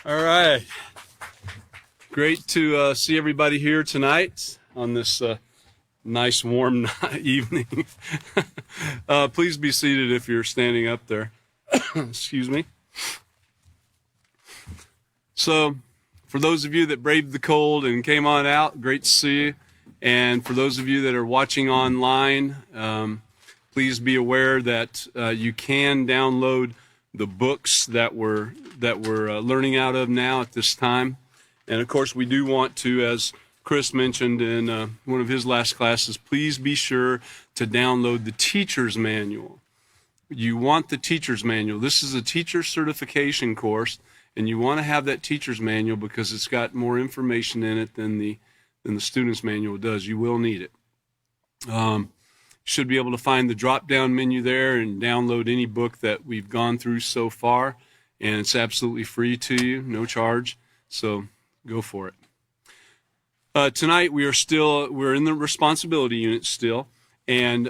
All right. Great to see everybody here tonight on this nice warm evening. Please be seated if you're standing up there. Excuse me. So, for those of you that braved the cold and came on out, great to see you. And for those of you that are watching online, please be aware that you can download the books that we're learning out of now at this time. And of course, we do want to, as Chris mentioned in one of his last classes, please be sure to download the teacher's manual. You want the teacher's manual. This is a teacher certification course, and you want to have that teacher's manual because it's got more information in it than the student's manual does. You will need it. Should be able to find the drop-down menu there and download any book that we've gone through so far, and it's absolutely free to you, no charge, so go for it. Tonight we're in the responsibility unit still, and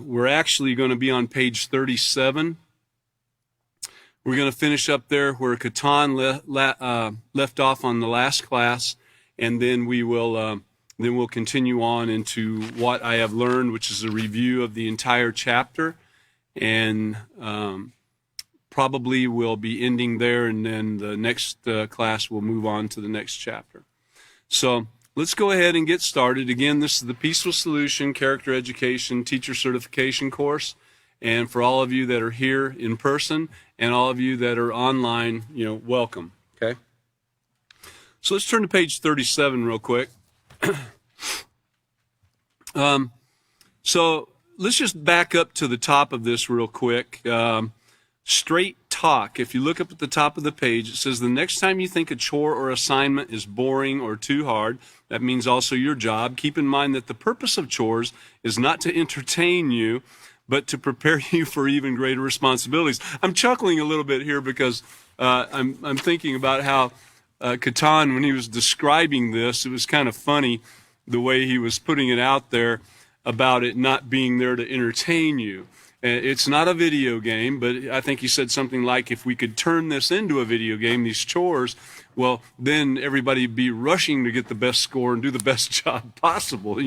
we're actually going to be on page 37. We're going to finish up there where Catan left off on the last class, and then we'll continue on into what I have learned, which is a review of the entire chapter, and probably we'll be ending there, and then the next class will move on to the next chapter. So let's go ahead and get started. Again, this is the Peaceful Solution Character Education Teacher Certification course, and for all of you that are here in person and all of you that are online, welcome. Okay. So let's turn to page 37 real quick. So let's just back up to the top of this real quick. Straight talk. If you look up at the top of the page, it says the next time you think a chore or assignment is boring or too hard, that means also your job. Keep in mind that the purpose of chores is not to entertain you, but to prepare you for even greater responsibilities. I'm chuckling a little bit here because I'm thinking about how Catan, when he was describing this, it was kind of funny the way he was putting it out there about it not being there to entertain you. It's not a video game, but I think he said something like, if we could turn this into a video game, these chores, well, then everybody would be rushing to get the best score and do the best job possible,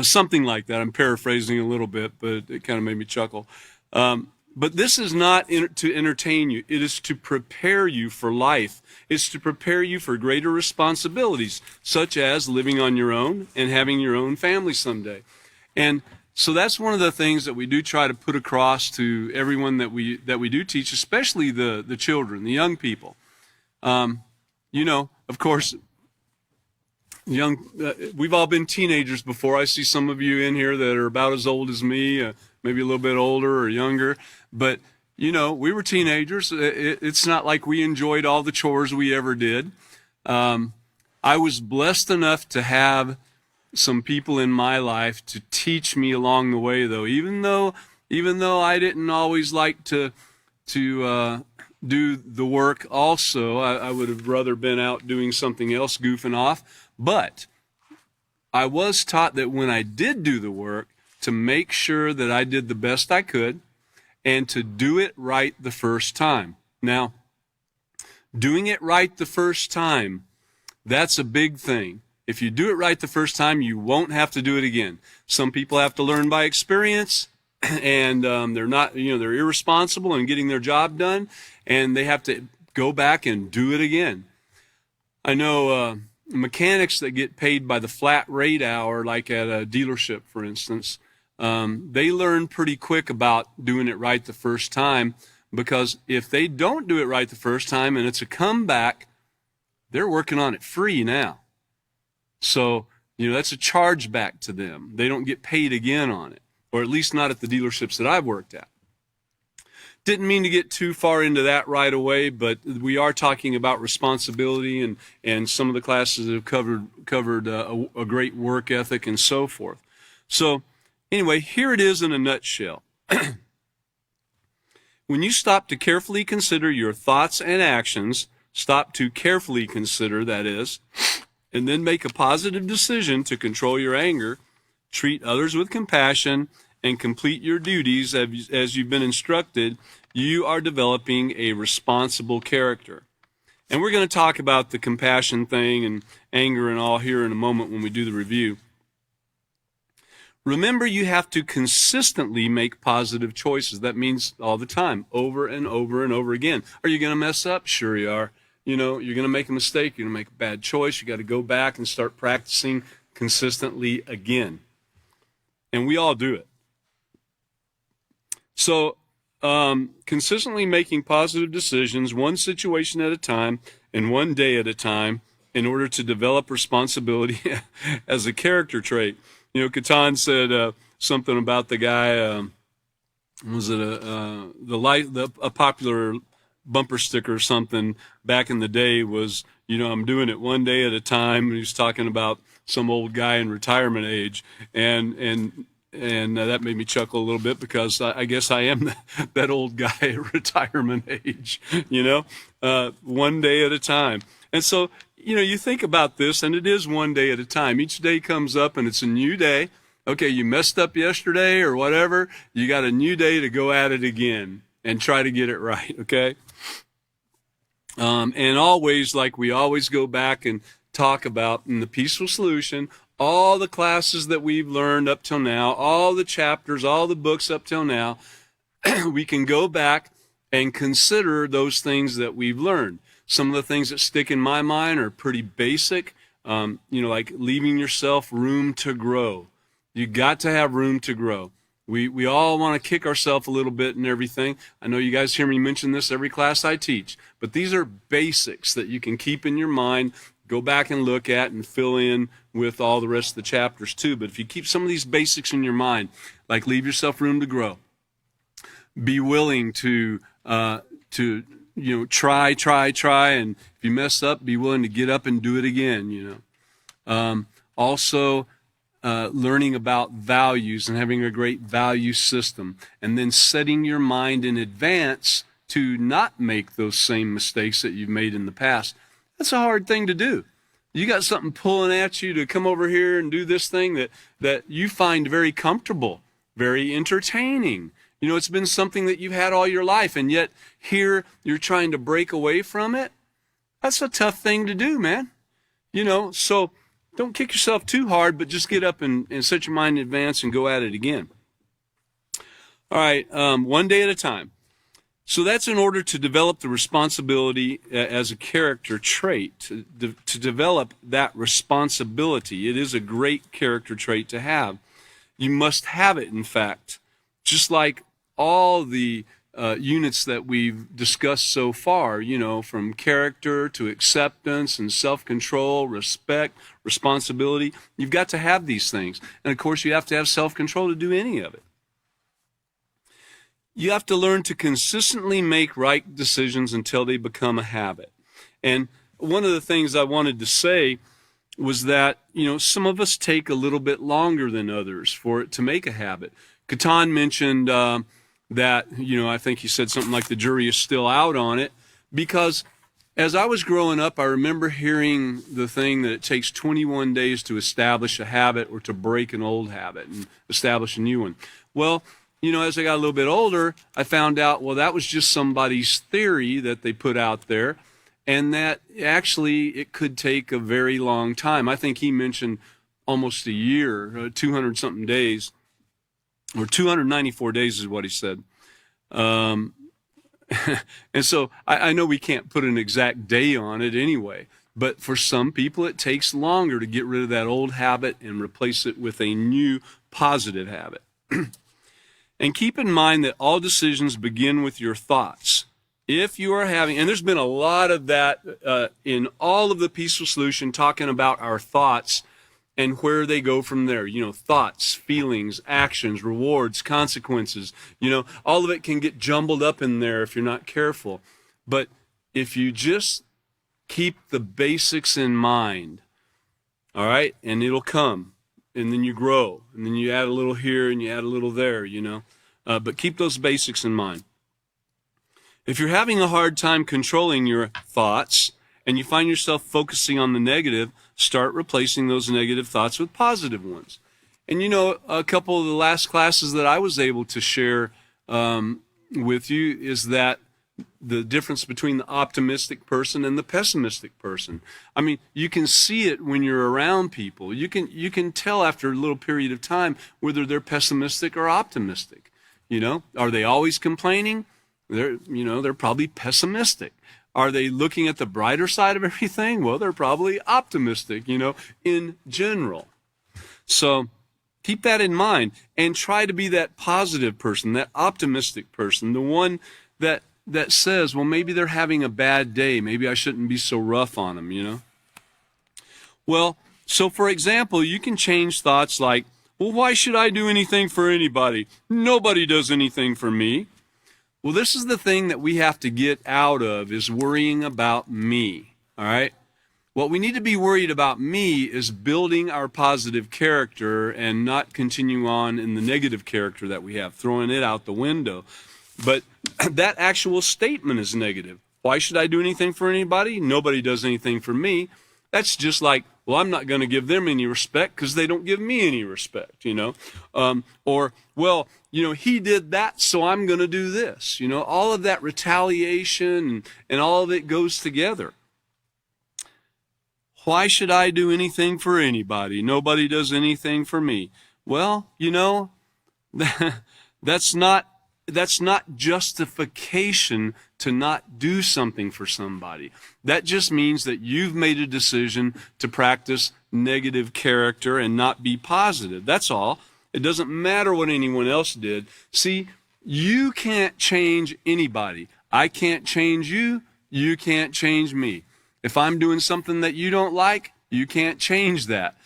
something like that. I'm paraphrasing a little bit, but it kind of made me chuckle. But this is not to entertain you. It is to prepare you for life. It's to prepare you for greater responsibilities, such as living on your own and having your own family someday. And so that's one of the things that we do try to put across to everyone that we do teach, especially the children, the young people. Of course, we've all been teenagers before. I see some of you in here that are about as old as me, maybe a little bit older or younger, but we were teenagers. It's not like we enjoyed all the chores we ever did. I was blessed enough to have some people in my life to teach me along the way, though. Even though I didn't always like to do the work also, I would have rather been out doing something else, goofing off. But I was taught that when I did do the work, to make sure that I did the best I could and to do it right the first time. Now, doing it right the first time, that's a big thing. If you do it right the first time, you won't have to do it again. Some people have to learn by experience, and they're not, they're irresponsible in getting their job done, and they have to go back and do it again. I know mechanics that get paid by the flat rate hour, like at a dealership, for instance, they learn pretty quick about doing it right the first time, because if they don't do it right the first time and it's a comeback, they're working on it free now. So, that's a charge back to them. They don't get paid again on it, or at least not at the dealerships that I've worked at. Didn't mean to get too far into that right away, but we are talking about responsibility, and some of the classes have covered a great work ethic and so forth. So anyway, here it is in a nutshell. When you stop to carefully consider your thoughts and actions, stop to carefully consider, that is, and then make a positive decision to control your anger, treat others with compassion, and complete your duties as you've been instructed, you are developing a responsible character. And we're going to talk about the compassion thing and anger and all here in a moment when we do the review. Remember, you have to consistently make positive choices. That means all the time, over and over and over again. Are you going to mess up? Sure you are. You know, you're going to make a mistake. You're going to make a bad choice. You got to go back and start practicing consistently again. And we all do it. So, consistently making positive decisions, one situation at a time and one day at a time, in order to develop responsibility as a character trait. You know, Catan said something about the guy. Was it a popular bumper sticker or something back in the day? Was, you know, I'm doing it one day at a time. And he was talking about some old guy in retirement age, and that made me chuckle a little bit, because I guess I am that old guy at retirement age. You know, one day at a time. And so, you know, you think about this, and it is one day at a time. Each day comes up, and it's a new day. Okay, you messed up yesterday or whatever. You got a new day to go at it again and try to get it right, okay? And always, like we always go back and talk about in the Peaceful Solution, all the classes that we've learned up till now, all the chapters, all the books up till now, we can go back and consider those things that we've learned. Some of the things that stick in my mind are pretty basic, you know, like leaving yourself room to grow. You got to have room to grow. We all want to kick ourselves a little bit and everything. I know you guys hear me mention this every class I teach, but these are basics that you can keep in your mind, go back and look at and fill in with all the rest of the chapters too. But if you keep some of these basics in your mind, like leave yourself room to grow, be willing to you know, try, and if you mess up, be willing to get up and do it again, you know. Also, learning about values and having a great value system, and then setting your mind in advance to not make those same mistakes that you've made in the past. That's a hard thing to do. You got something pulling at you to come over here and do this thing that you find very comfortable, very entertaining. You know, it's been something that you've had all your life, and yet here you're trying to break away from it. That's a tough thing to do, man. You know, so don't kick yourself too hard, but just get up and set your mind in advance and go at it again. All right, one day at a time. So that's in order to develop the responsibility as a character trait, to develop that responsibility. It is a great character trait to have. You must have it, in fact. Just like all the units that we've discussed so far, you know, from character to acceptance and self-control, respect, responsibility, you've got to have these things. And of course, you have to have self-control to do any of it. You have to learn to consistently make right decisions until they become a habit. And one of the things I wanted to say was that, you know, some of us take a little bit longer than others for it to make a habit. Catan mentioned that, you know, I think he said something like the jury is still out on it, because as I was growing up, I remember hearing the thing that it takes 21 days to establish a habit or to break an old habit and establish a new one. Well, you know, as I got a little bit older, I found out, well, that was just somebody's theory that they put out there, and that actually it could take a very long time. I think he mentioned almost a year, 200-something days, or 294 days is what he said. And so I know we can't put an exact day on it anyway, but for some people it takes longer to get rid of that old habit and replace it with a new positive habit. And keep in mind that all decisions begin with your thoughts. If you are having, and there's been a lot of that in all of the Peaceful Solution, talking about our thoughts and where they go from there. You know, thoughts, feelings, actions, rewards, consequences. You know, all of it can get jumbled up in there if you're not careful. But if you just keep the basics in mind, all right, and it'll come. And then you grow, and then you add a little here and you add a little there, you know. But keep those basics in mind. If you're having a hard time controlling your thoughts and you find yourself focusing on the negative, start replacing those negative thoughts with positive ones. And you know, a couple of the last classes that I was able to share, with you is that the difference between the optimistic person and the pessimistic person. I mean, you can see it when you're around people. You can tell after a little period of time whether they're pessimistic or optimistic. You know, are they always complaining? They're probably pessimistic. Are they looking at the brighter side of everything? Well, they're probably optimistic, in general. So keep that in mind and try to be that positive person, that optimistic person, the one that says, well, maybe they're having a bad day. Maybe I shouldn't be so rough on them, Well, so for example, you can change thoughts like, well, why should I do anything for anybody? Nobody does anything for me. Well, this is the thing that we have to get out of, is worrying about me, all right? What we need to be worried about me is building our positive character and not continue on in the negative character that we have, throwing it out the window. But that actual statement is negative. Why should I do anything for anybody? Nobody does anything for me. That's just like, well, I'm not going to give them any respect because they don't give me any respect, Or, well, he did that, so I'm going to do this. All of that retaliation and all of it goes together. Why should I do anything for anybody? Nobody does anything for me. Well, that's not justification to not do something for somebody. That just means that you've made a decision to practice negative character and not be positive. That's all. It doesn't matter what anyone else did. See, you can't change anybody. I can't change you. You can't change me. If I'm doing something that you don't like, you can't change that.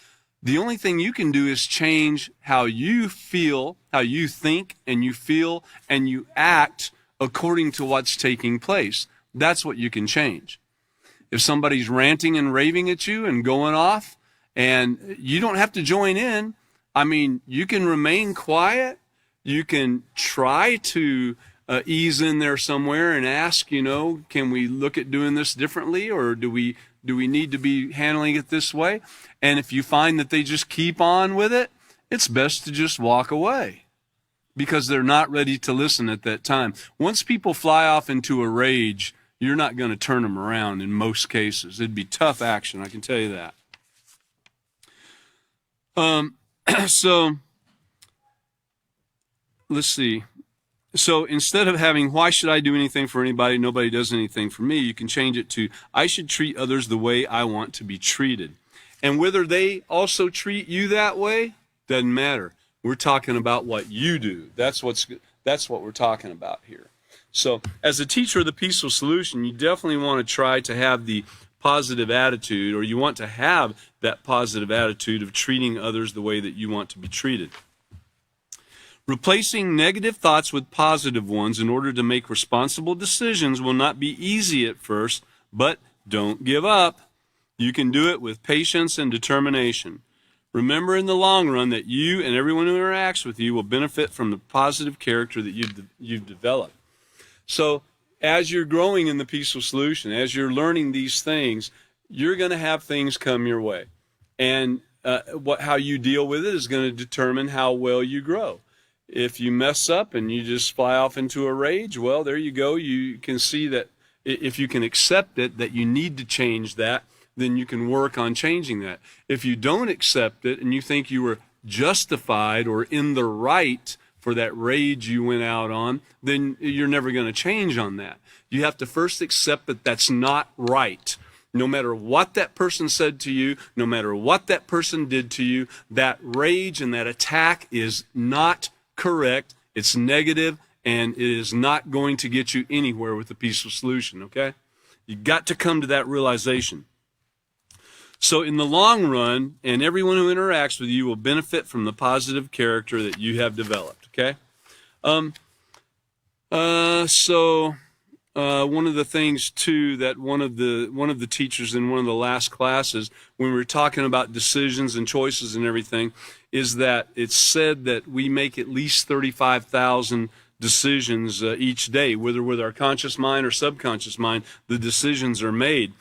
The only thing you can do is change how you feel, how you think and you feel and you act according to what's taking place. That's what you can change. If somebody's ranting and raving at you and going off, and you don't have to join in. I mean, you can remain quiet. You can try to ease in there somewhere and ask, can we look at doing this differently, or do we need to be handling it this way? And if you find that they just keep on with it, it's best to just walk away because they're not ready to listen at that time. Once people fly off into a rage, you're not going to turn them around in most cases. It'd be tough action, I can tell you that. So let's see. So instead of having, why should I do anything for anybody? Nobody does anything for me. You can change it to, I should treat others the way I want to be treated. And whether they also treat you that way, doesn't matter. We're talking about what you do. That's what we're talking about here. So as a teacher of the Peaceful Solution, you definitely want to try to have the positive attitude, or you want to have that positive attitude of treating others the way that you want to be treated. Replacing negative thoughts with positive ones in order to make responsible decisions will not be easy at first, but don't give up. You can do it with patience and determination. Remember in the long run that you and everyone who interacts with you will benefit from the positive character that you've developed. So as you're growing in the Peaceful Solution, as you're learning these things, you're going to have things come your way. And how you deal with it is going to determine how well you grow. If you mess up and you just fly off into a rage, well, there you go. You can see that if you can accept it, that you need to change that, then you can work on changing that. If you don't accept it and you think you were justified or in the right for that rage you went out on, then you're never going to change on that. You have to first accept that that's not right. No matter what that person said to you, no matter what that person did to you, that rage and that attack is not correct. It's negative, and it is not going to get you anywhere with the Peaceful Solution, okay? You got to come to that realization. So in the long run, and everyone who interacts with you will benefit from the positive character that you have developed, okay? One of the things too that one of the teachers in one of the last classes, when we were talking about decisions and choices and everything, is that it's said that we make at least 35,000 decisions each day, whether with our conscious mind or subconscious mind. The decisions are made.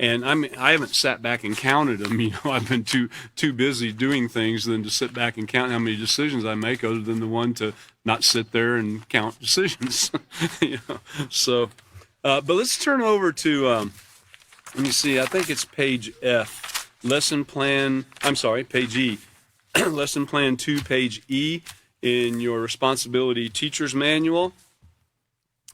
And I haven't sat back and counted them. I've been too busy doing things than to sit back and count how many decisions I make, other than the one to not sit there and count decisions. So, but let's turn over to, let me see, I think it's page F, page E, lesson plan 2, page E in your responsibility teacher's manual.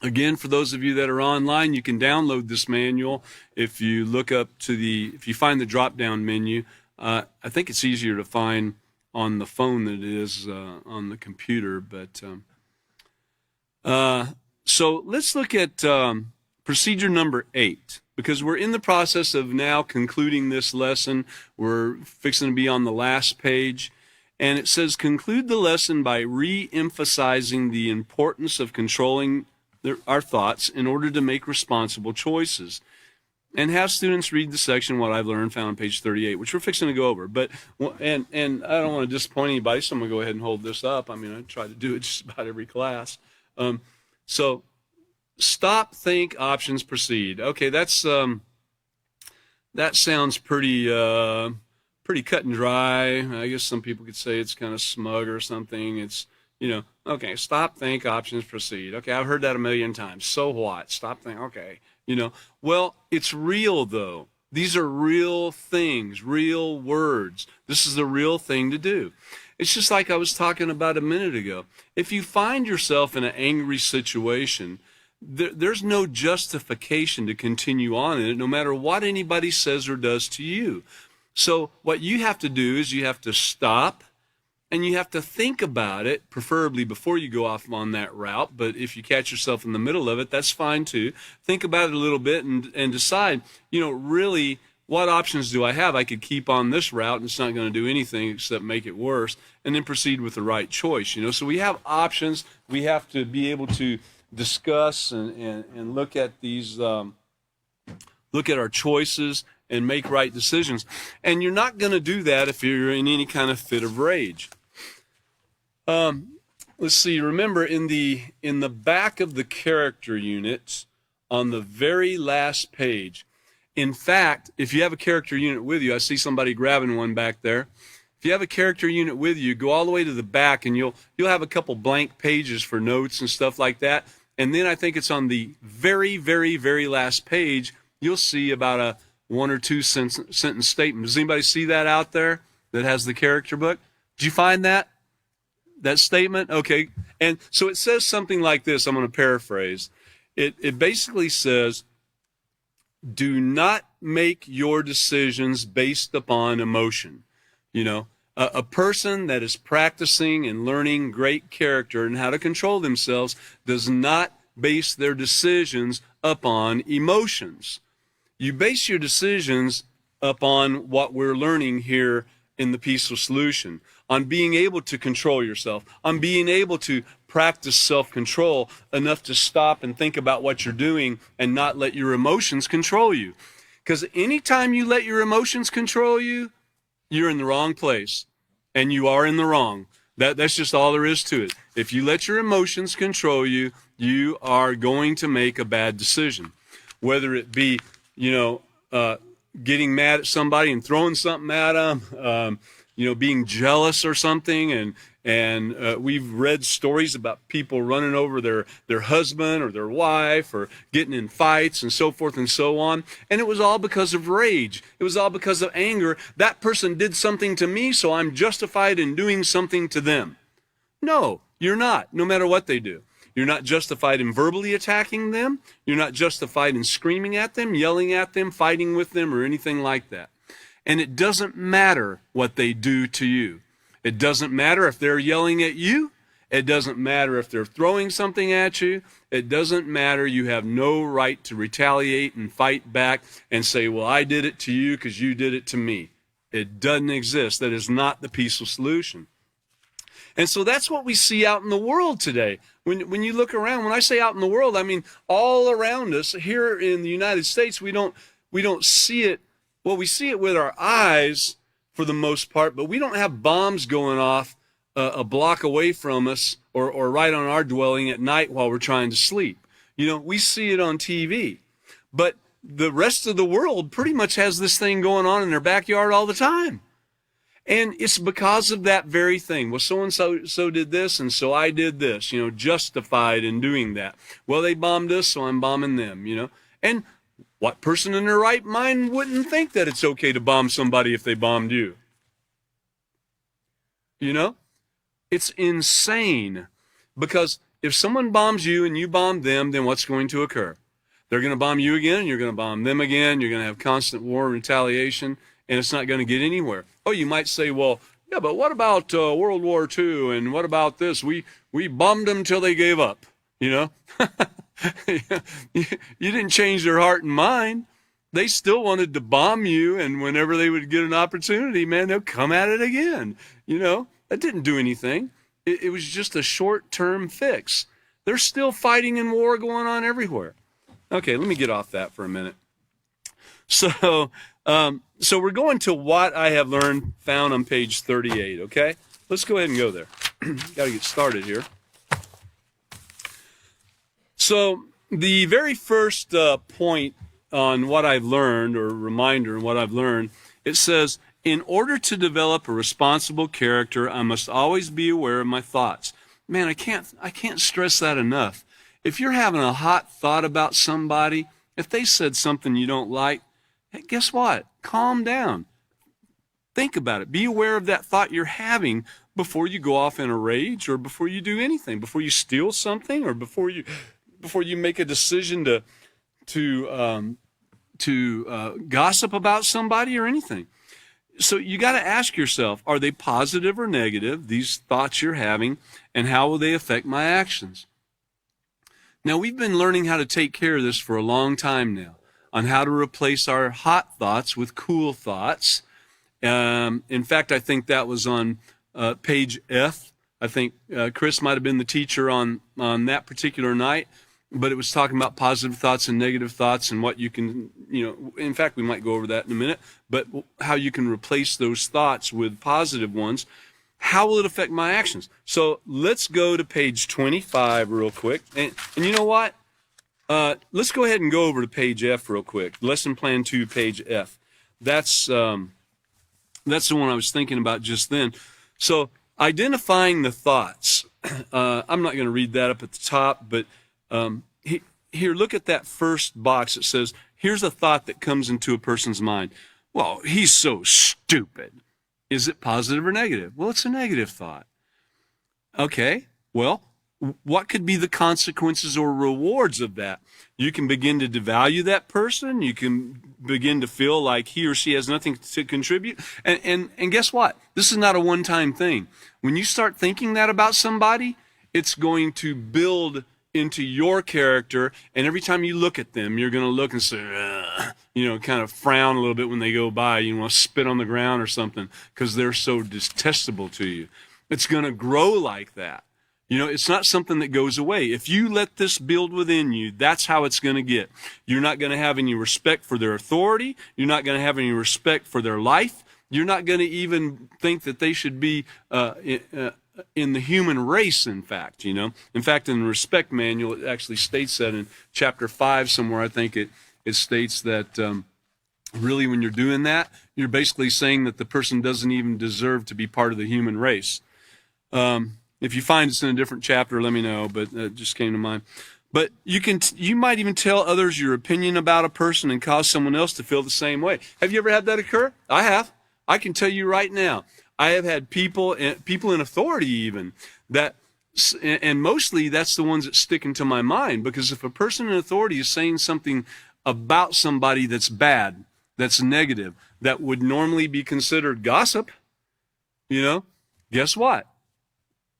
Again, for those of you that are online, you can download this manual. If you look up if you find the drop-down menu, I think it's easier to find on the phone than it is on the computer. But so let's look at procedure number 8, because we're in the process of now concluding this lesson. We're fixing to be on the last page. And it says, conclude the lesson by re-emphasizing the importance of controlling our thoughts in order to make responsible choices. And have students read the section, What I've Learned, found on page 38, which we're fixing to go over. But and I don't want to disappoint anybody, so I'm going to go ahead and hold this up. I try to do it just about every class. So stop, think, options, proceed. Okay, that sounds pretty cut and dry. I guess some people could say it's kind of smug or something. It's okay, stop, think, options, proceed. Okay, I've heard that a million times. So what? Stop, think, okay. Well, it's real, though. These are real things, real words. This is the real thing to do. It's just like I was talking about a minute ago. If you find yourself in an angry situation, there's no justification to continue on in it, no matter what anybody says or does to you. So what you have to do is you have to stop, and you have to think about it, preferably before you go off on that route. But if you catch yourself in the middle of it, that's fine too. Think about it a little bit and decide, really, what options do I have? I could keep on this route, and it's not going to do anything except make it worse, and then proceed with the right choice. So we have options. We have to be able to discuss and look at these, look at our choices and make right decisions. And you're not going to do that if you're in any kind of fit of rage. Let's see, remember in the back of the character units on the very last page, in fact, if you have a character unit with you, I see somebody grabbing one back there. If you have a character unit with you, go all the way to the back, and you'll have a couple blank pages for notes and stuff like that. And then I think it's on the very, very, very last page, you'll see about a 1 or 2 sentence statement. Does anybody see that out there that has the character book? Did you find that statement? Okay. And so it says something like this. I'm going to paraphrase. It basically says, do not make your decisions based upon emotion. A person that is practicing and learning great character and how to control themselves does not base their decisions upon emotions. You base your decisions upon what we're learning here in the Peaceful Solution, on being able to control yourself, on being able to practice self-control enough to stop and think about what you're doing and not let your emotions control you. Because anytime you let your emotions control you, you're in the wrong place, and you are in the wrong. That's just all there is to it. If you let your emotions control you, you are going to make a bad decision. Whether it be, getting mad at somebody and throwing something at them, being jealous or something, and we've read stories about people running over their husband or their wife or getting in fights and so forth and so on. And it was all because of rage. It was all because of anger. That person did something to me, so I'm justified in doing something to them. No, you're not, no matter what they do. You're not justified in verbally attacking them. You're not justified in screaming at them, yelling at them, fighting with them, or anything like that. And it doesn't matter what they do to you. It doesn't matter if they're yelling at you. It doesn't matter if they're throwing something at you. It doesn't matter. You have no right to retaliate and fight back and say, well, I did it to you because you did it to me. It doesn't exist. That is not the peaceful solution. And so that's what we see out in the world today. When you look around, when I say out in the world, I mean all around us. Here in the United States, we don't see it. Well, we see it with our eyes for the most part, but we don't have bombs going off a block away from us or right on our dwelling at night while we're trying to sleep. We see it on TV. But the rest of the world pretty much has this thing going on in their backyard all the time. And it's because of that very thing. Well, so-and-so did this, and so I did this, justified in doing that. Well, they bombed us, so I'm bombing them, And what person in their right mind wouldn't think that it's okay to bomb somebody if they bombed you? It's insane. Because if someone bombs you and you bomb them, then what's going to occur? They're going to bomb you again, and you're going to bomb them again. You're going to have constant war and retaliation, and it's not going to get anywhere. Oh, you might say, well, yeah, but what about World War II, and what about this? We bombed them till they gave up, You didn't change their heart and mind. They still wanted to bomb you, and whenever they would get an opportunity, man, they'll come at it again. That didn't do anything. It was just a short-term fix. There's still fighting and war going on everywhere. Okay, let me get off that for a minute. So we're going to what I have learned, found on page 38, okay? Let's go ahead and go there. Got to get started here. So the very first point on what I've learned, or reminder on what I've learned, it says, in order to develop a responsible character, I must always be aware of my thoughts. Man, I can't stress that enough. If you're having a hot thought about somebody, if they said something you don't like, hey, guess what? Calm down. Think about it. Be aware of that thought you're having before you go off in a rage, or before you do anything, before you steal something, or before you make a decision to gossip about somebody or anything. So you got to ask yourself, are they positive or negative, these thoughts you're having, and how will they affect my actions? Now, we've been learning how to take care of this for a long time now, on how to replace our hot thoughts with cool thoughts. In fact, I think that was on page F. I think Chris might have been the teacher on that particular night, but it was talking about positive thoughts and negative thoughts, and what you can, in fact, we might go over that in a minute, but how you can replace those thoughts with positive ones. How will it affect my actions? So let's go to page 25 real quick. And you know what? Let's go ahead and go over to page F real quick. Lesson plan 2, page F. That's the one I was thinking about just then. So identifying the thoughts. I'm not going to read that up at the top, but here, look at that first box. It says, here's a thought that comes into a person's mind. Well, he's so stupid. Is it positive or negative? Well, it's a negative thought. Okay, well, what could be the consequences or rewards of that? You can begin to devalue that person. You can begin to feel like he or she has nothing to contribute. And guess what? This is not a one-time thing. When you start thinking that about somebody, it's going to build into your character, and every time you look at them, you're going to look and say, kind of frown a little bit when they go by. You want to spit on the ground or something because they're so detestable to you. It's going to grow like that. It's not something that goes away. If you let this build within you, that's how it's going to get. You're not going to have any respect for their authority. You're not going to have any respect for their life. You're not going to even think that they should be in the human race, in fact, In fact, in the respect manual, it actually states that in chapter 5 somewhere. I think it states that really when you're doing that, you're basically saying that the person doesn't even deserve to be part of the human race. If you find it's in a different chapter, let me know, but it just came to mind. But you might even tell others your opinion about a person and cause someone else to feel the same way. Have you ever had that occur? I have. I can tell you right now. I have had people in authority even, and mostly that's the ones that stick into my mind, because if a person in authority is saying something about somebody that's bad, that's negative, that would normally be considered gossip, guess what?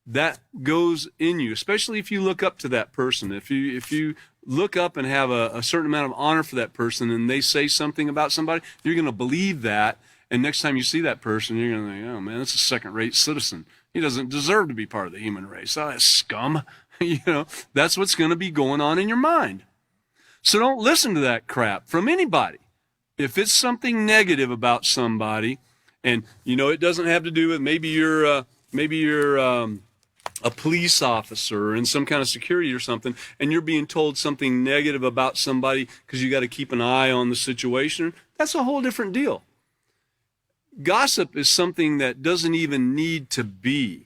That goes in you, especially if you look up to that person. If you look up and have a certain amount of honor for that person, and they say something about somebody, you're going to believe that. And next time you see that person, you're going to think, oh, man, that's a second-rate citizen. He doesn't deserve to be part of the human race. Oh, that's scum. That's what's going to be going on in your mind. So don't listen to that crap from anybody. If it's something negative about somebody, and, it doesn't have to do with maybe you're a police officer or in some kind of security or something, and you're being told something negative about somebody because you got to keep an eye on the situation, that's a whole different deal. Gossip is something that doesn't even need to be.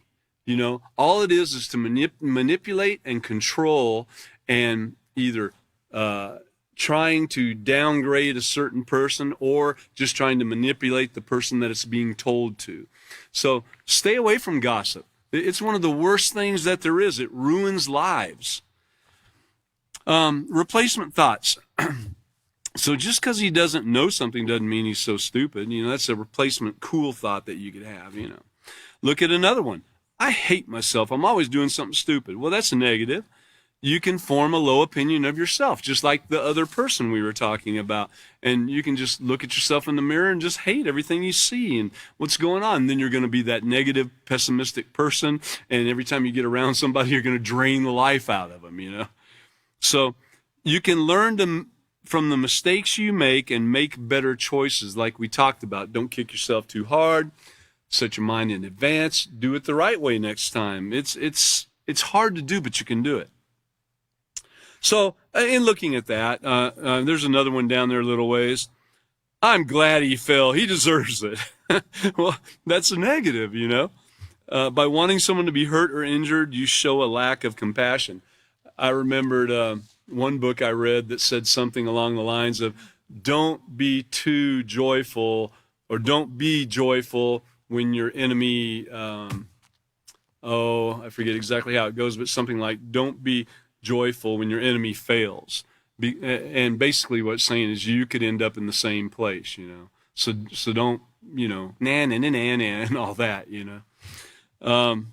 All it is to manipulate and control, and either trying to downgrade a certain person or just trying to manipulate the person that it's being told to. So stay away from gossip. It's one of the worst things that there is. It ruins lives. Replacement thoughts. So just because he doesn't know something doesn't mean he's so stupid. That's a replacement cool thought that you could have. Look at another one. I hate myself. I'm always doing something stupid. Well, that's a negative. You can form a low opinion of yourself, just like the other person we were talking about. And you can just look at yourself in the mirror and just hate everything you see and what's going on. And then you're going to be that negative, pessimistic person. And every time you get around somebody, you're going to drain the life out of them, So you can learn from the mistakes you make and make better choices, like we talked about. Don't kick yourself too hard. Set your mind in advance. Do it the right way next time. It's hard to do, but you can do it. So in looking at that, there's another one down there a little ways. I'm glad he fell. He deserves it. Well, that's a negative, By wanting someone to be hurt or injured, you show a lack of compassion. I remembered one book I read that said something along the lines of, don't be too joyful, or don't be joyful when your enemy, I forget exactly how it goes, but something like, don't be joyful when your enemy fails. And basically what it's saying is you could end up in the same place, So don't, nah, and all that, Well,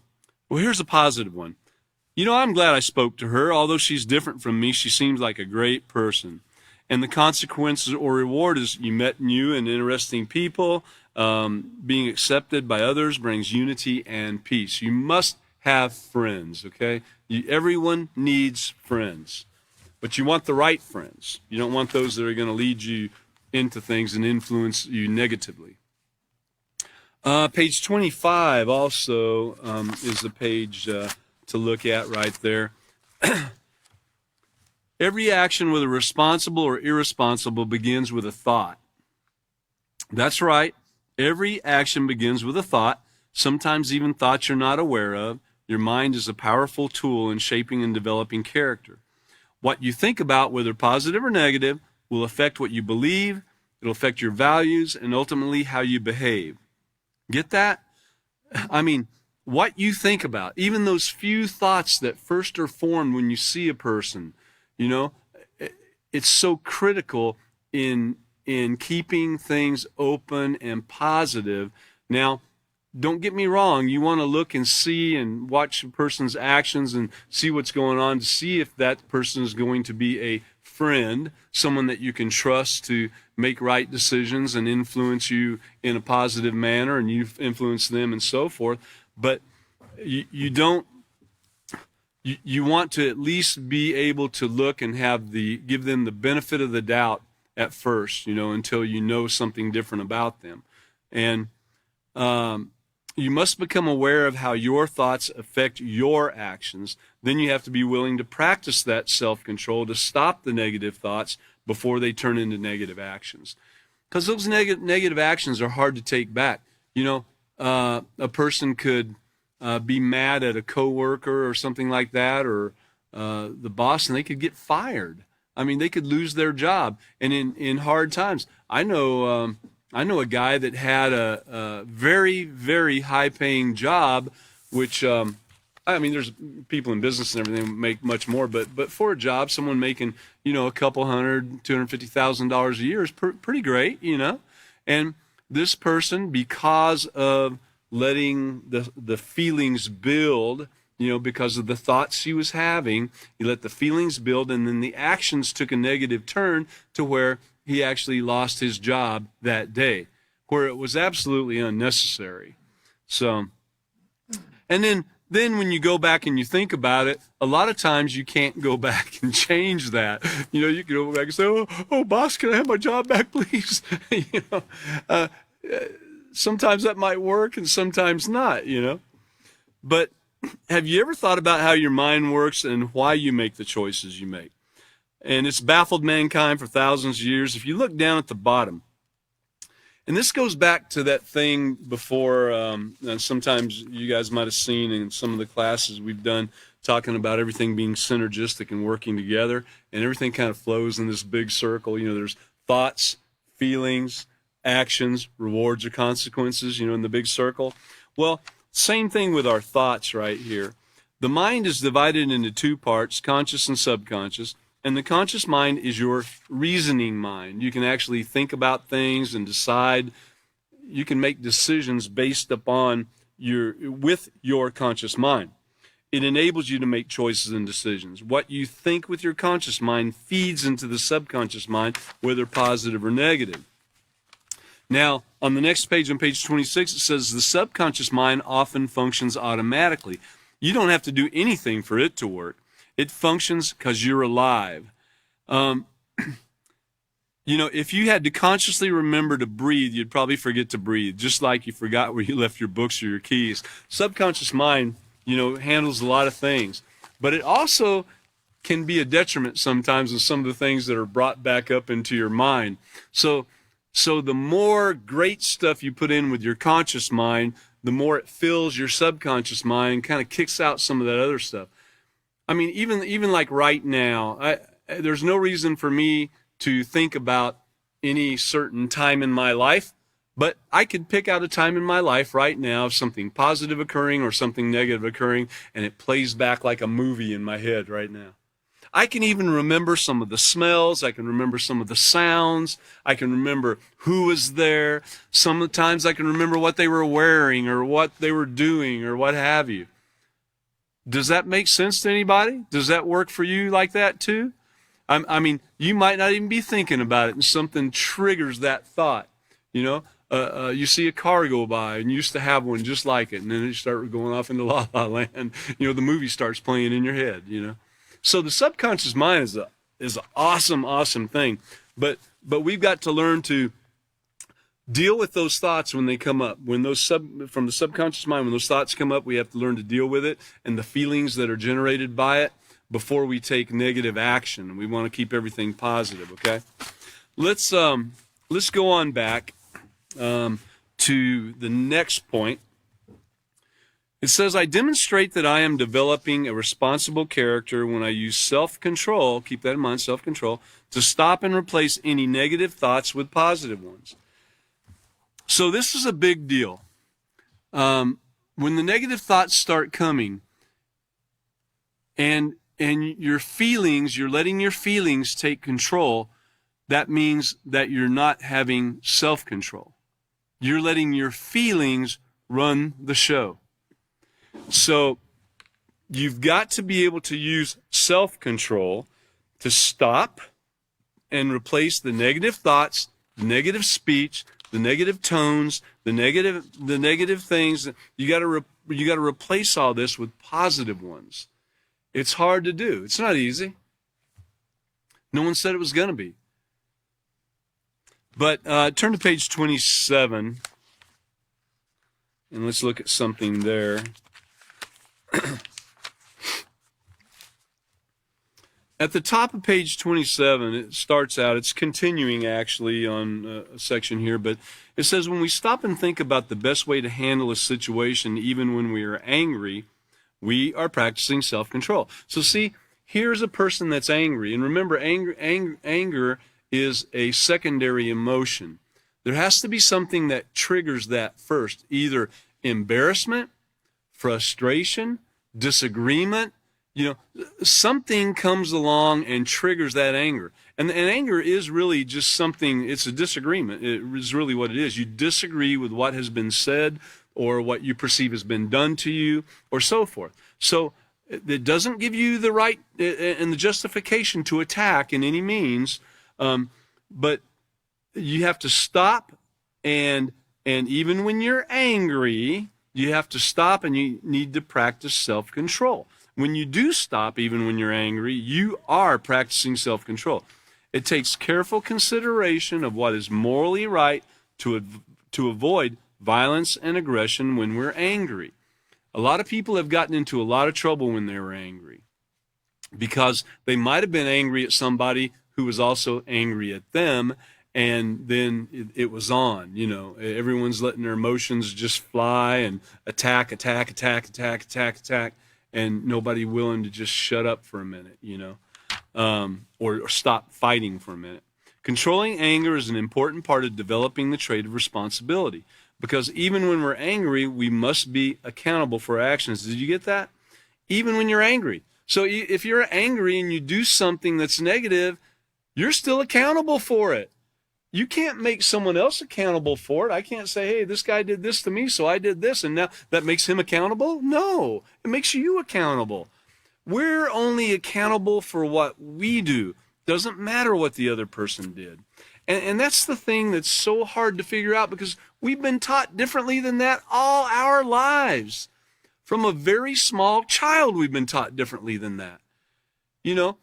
here's a positive one. I'm glad I spoke to her. Although she's different from me, she seems like a great person. And the consequences or reward is you met new and interesting people. Being accepted by others brings unity and peace. You must have friends, okay? Everyone needs friends. But you want the right friends. You don't want those that are going to lead you into things and influence you negatively. Page 25 also is the page to look at right there. Every action, whether responsible or irresponsible, begins with a thought. That's right. Every action begins with a thought, sometimes even thoughts you're not aware of. Your mind is a powerful tool in shaping and developing character. What you think about, whether positive or negative, will affect what you believe, it'll affect your values, and ultimately how you behave. Get that? I mean, what you think about, even those few thoughts that first are formed when you see a person, it's so critical in keeping things open and positive. Now, don't get me wrong, you want to look and see and watch a person's actions and see what's going on to see if that person is going to be a friend, someone that you can trust to make right decisions and influence you in a positive manner, and you influence them and so forth. But you want to at least be able to look and give them the benefit of the doubt at first, until you know something different about them. And you must become aware of how your thoughts affect your actions. Then you have to be willing to practice that self-control to stop the negative thoughts before they turn into negative actions. Because those negative actions are hard to take back. A person could be mad at a coworker or something like that, or the boss, and they could get fired. I mean, they could lose their job. And in hard times, I know a guy that had a very, very high-paying job, which, there's people in business and everything make much more, but for a job, someone making, a couple $250,000 a year is pretty great, And this person, because of letting the feelings build, because of the thoughts he was having, he let the feelings build, and then the actions took a negative turn to where he actually lost his job that day, where it was absolutely unnecessary. So, and then when you go back and you think about it, a lot of times you can't go back and change that. You can go back and say, oh, boss, can I have my job back, please? Sometimes that might work and sometimes not, But have you ever thought about how your mind works and why you make the choices you make? And it's baffled mankind for thousands of years. If you look down at the bottom, and this goes back to that thing before, and sometimes you guys might have seen in some of the classes we've done, talking about everything being synergistic and working together, and everything kind of flows in this big circle. There's thoughts, feelings, actions, rewards or consequences, in the big circle. Well, same thing with our thoughts right here. The mind is divided into two parts, conscious and subconscious. And the conscious mind is your reasoning mind. You can actually think about things and decide. You can make decisions based upon with your conscious mind. It enables you to make choices and decisions. What you think with your conscious mind feeds into the subconscious mind, whether positive or negative. Now, on the next page, on page 26, it says the subconscious mind often functions automatically. You don't have to do anything for it to work. It functions because you're alive. If you had to consciously remember to breathe, you'd probably forget to breathe, just like you forgot where you left your books or your keys. Subconscious mind, handles a lot of things. But it also can be a detriment sometimes in some of the things that are brought back up into your mind. So the more great stuff you put in with your conscious mind, the more it fills your subconscious mind, kind of kicks out some of that other stuff. I mean, even like right now, there's no reason for me to think about any certain time in my life, but I could pick out a time in my life right now of something positive occurring or something negative occurring, and it plays back like a movie in my head right now. I can even remember some of the smells. I can remember some of the sounds. I can remember who was there. Sometimes I can remember what they were wearing or what they were doing or what have you. Does that make sense to anybody? Does that work for you like that too? I mean, you might not even be thinking about it, and something triggers that thought. You see a car go by, and you used to have one just like it, and then you start going off into La La Land. The movie starts playing in your head. So the subconscious mind is an awesome, awesome thing, but we've got to learn to deal with those thoughts when they come up. From the subconscious mind, when those thoughts come up, we have to learn to deal with it and the feelings that are generated by it before we take negative action. We want to keep everything positive, okay? Let's go on back to the next point. It says, I demonstrate that I am developing a responsible character when I use self-control, keep that in mind, self-control, to stop and replace any negative thoughts with positive ones. So this is a big deal. When the negative thoughts start coming, and your feelings, you're letting your feelings take control, that means that you're not having self-control. You're letting your feelings run the show. So you've got to be able to use self-control to stop and replace the negative thoughts, the negative speech, the negative tones, the negative things. You got to replace all this with positive ones. It's hard to do. It's not easy. No one said it was going to be. But turn to page 27, and let's look at something there. At the top of page 27, it starts out, it's continuing actually on a section here, but it says, when we stop and think about the best way to handle a situation, even when we are angry, we are practicing self-control. So see, here's a person that's angry. And remember, anger is a secondary emotion. There has to be something that triggers that first, either embarrassment, frustration, disagreement. Something comes along and triggers that anger. And anger is really just something, it's a disagreement. It is really what it is. You disagree with what has been said or what you perceive has been done to you or so forth. So it doesn't give you the right and the justification to attack in any means, but you have to stop, and even when you're angry, you have to stop, and you need to practice self-control. When you do stop, even when you're angry, you are practicing self-control. It takes careful consideration of what is morally right to avoid violence and aggression when we're angry. A lot of people have gotten into a lot of trouble when they were angry because they might have been angry at somebody who was also angry at them, and then it was on. You know, everyone's letting their emotions just fly and attack, and nobody willing to just shut up for a minute, you know, or stop fighting for a minute. Controlling anger is an important part of developing the trait of responsibility, because even when we're angry, we must be accountable for our actions. Did you get that? Even when you're angry. So if you're angry and you do something that's negative, you're still accountable for it. You can't make someone else accountable for it. I can't say, hey, this guy did this to me, so I did this, and now that makes him accountable. No, it makes you accountable. We're only accountable for what we do. Doesn't matter what the other person did. And that's the thing that's so hard to figure out, because we've been taught differently than that all our lives. From a very small child, we've been taught differently than that. You know,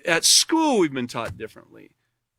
at school, we've been taught differently.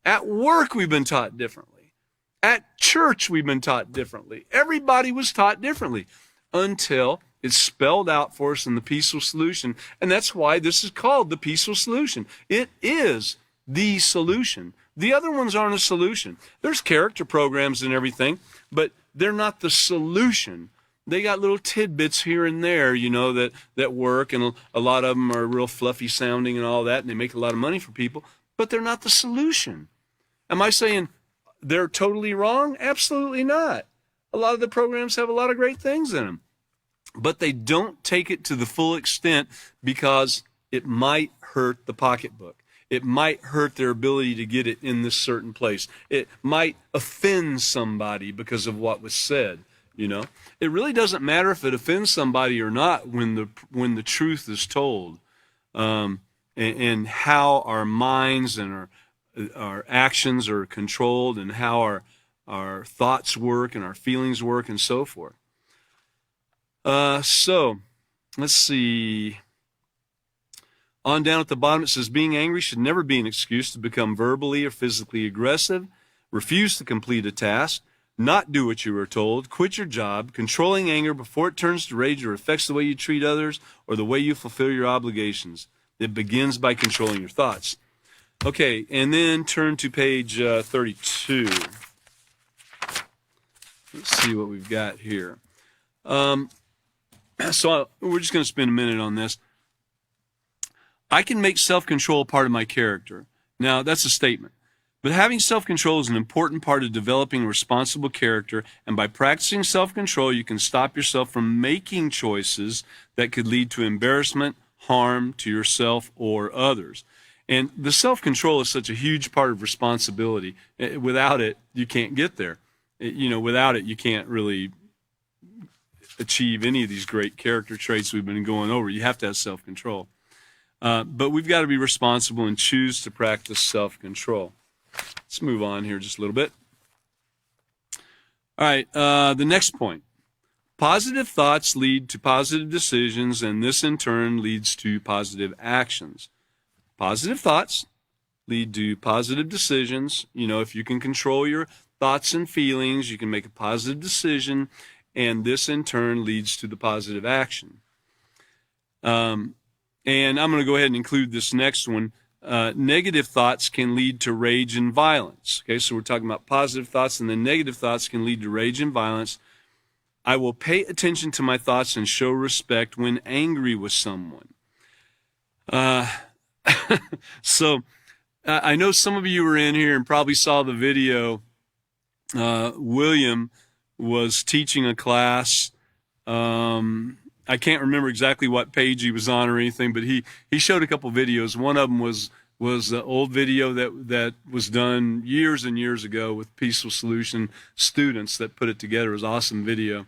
At work, we've been taught differently. At church, we've been taught differently. Everybody was taught differently until it's spelled out for us in the Peaceful Solution. And that's why this is called the Peaceful Solution. It is the solution. The other ones aren't a solution. There's character programs and everything, but they're not the solution. They got little tidbits here and there, you know, that work, and a lot of them are real fluffy sounding and all that, and they make a lot of money for people, but they're not the solution. Am I saying they're totally wrong? Absolutely not. A lot of the programs have a lot of great things in them, but they don't take it to the full extent because it might hurt the pocketbook. It might hurt their ability to get it in this certain place. It might offend somebody because of what was said. You know, it really doesn't matter if it offends somebody or not when the truth is told, and how our minds and our actions are controlled, and how our thoughts work and our feelings work and so forth. So let's see. On down at the bottom, it says, being angry should never be an excuse to become verbally or physically aggressive, refuse to complete a task, not do what you were told, quit your job. Controlling anger before it turns to rage or affects the way you treat others or the way you fulfill your obligations. It begins by controlling your thoughts. Okay, and then turn to page 32. Let's see what we've got here. So we're just going to spend a minute on this. I can make self-control part of my character. Now, that's a statement. But having self-control is an important part of developing a responsible character, and by practicing self-control, you can stop yourself from making choices that could lead to embarrassment, harm to yourself or others. And the self-control is such a huge part of responsibility. Without it, you can't get there. You know, without it, you can't really achieve any of these great character traits we've been going over. You have to have self-control. But we've got to be responsible and choose to practice self-control. Let's move on here just a little bit. All right, the next point. Positive thoughts lead to positive decisions, and this in turn leads to positive actions. Positive thoughts lead to positive decisions. You know, if you can control your thoughts and feelings, you can make a positive decision, and this in turn leads to the positive action. And I'm going to go ahead and include this next one. Negative thoughts can lead to rage and violence. Okay, so we're talking about positive thoughts, and then negative thoughts can lead to rage and violence. I will pay attention to my thoughts and show respect when angry with someone. So I know some of you were in here and probably saw the video. William was teaching a class. I can't remember exactly what page he was on or anything, but he showed a couple videos. One of them was an old video that was done years and years ago with Peaceful Solution students that put it together. It was an awesome video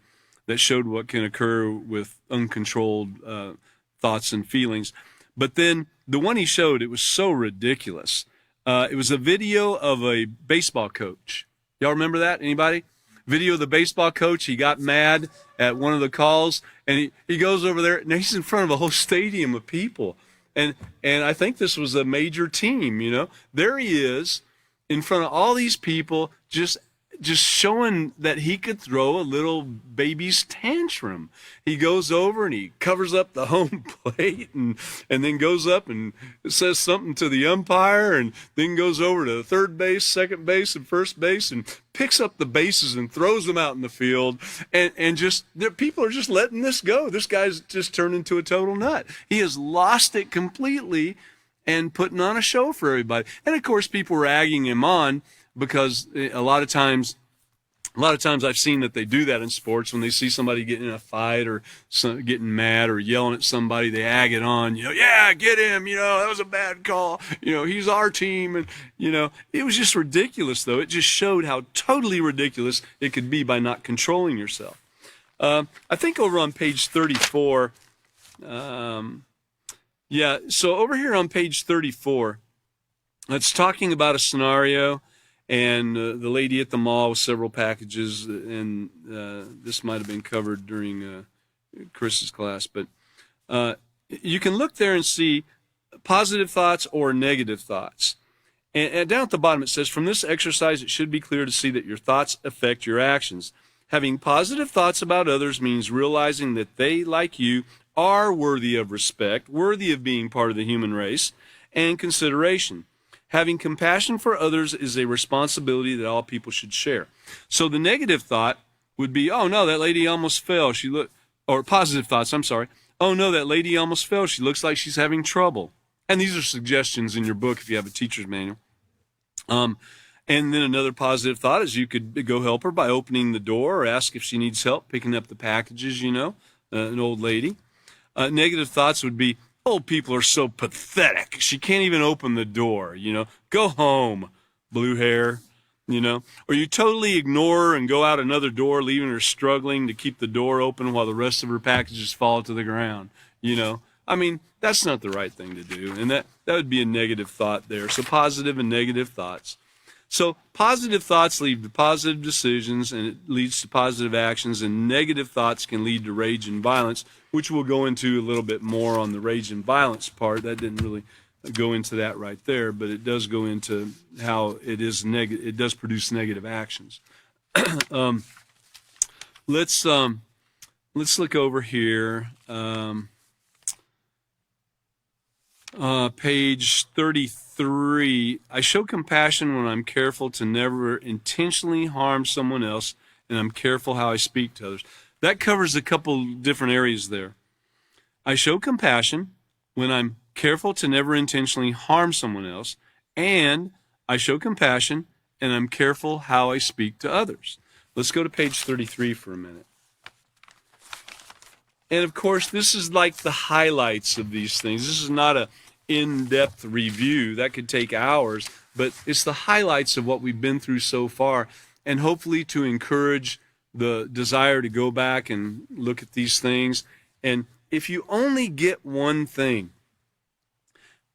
that showed what can occur with uncontrolled thoughts and feelings. But then the one he showed, it was so ridiculous. It was a video of a baseball coach. Y'all remember that? Anybody? Video of the baseball coach. He got mad at one of the calls, and he goes over there, and he's in front of a whole stadium of people. And I think this was a major team, you know. There he is in front of all these people, just just showing that he could throw a little baby's tantrum. He goes over and he covers up the home plate and then goes up and says something to the umpire and then goes over to third base, second base, and first base and picks up the bases and throws them out in the field. And just people are just letting this go. This guy's just turned into a total nut. He has lost it completely and putting on a show for everybody. And of course, people were egging him on, because a lot of times I've seen that they do that in sports. When they see somebody getting in a fight or getting mad or yelling at somebody, they ag it on, yeah, get him, that was a bad call, he's our team. And, it was just ridiculous, though. It just showed how totally ridiculous it could be by not controlling yourself. I think over on page 34, so over here on page 34, it's talking about a scenario. And the lady at the mall with several packages, and this might have been covered during Chris's class, but you can look there and see positive thoughts or negative thoughts. And down at the bottom it says, from this exercise it should be clear to see that your thoughts affect your actions. Having positive thoughts about others means realizing that they, like you, are worthy of respect, worthy of being part of the human race, and consideration. Having compassion for others is a responsibility that all people should share. So the negative thought would be, oh no, that lady almost fell. Or positive thoughts, I'm sorry. Oh no, that lady almost fell. She looks like she's having trouble. And these are suggestions in your book if you have a teacher's manual. And then another positive thought is you could go help her by opening the door or ask if she needs help picking up the packages, an old lady. Negative thoughts would be, old people are so pathetic. She can't even open the door, Go home, blue hair, Or you totally ignore her and go out another door, leaving her struggling to keep the door open while the rest of her packages fall to the ground, I mean, that's not the right thing to do. And that would be a negative thought there. So positive and negative thoughts. So positive thoughts lead to positive decisions, and it leads to positive actions, and negative thoughts can lead to rage and violence, which we'll go into a little bit more on the rage and violence part. That didn't really go into that right there, but it does go into how it does produce negative actions. Let's look over here. Page 33. I show compassion when I'm careful to never intentionally harm someone else, and I'm careful how I speak to others. That covers a couple different areas there. I show compassion when I'm careful to never intentionally harm someone else, and I show compassion and I'm careful how I speak to others. Let's go to page 33 for a minute. And of course, this is like the highlights of these things. This is not a in-depth review. That could take hours, but it's the highlights of what we've been through so far, and hopefully to encourage the desire to go back and look at these things. And if you only get one thing,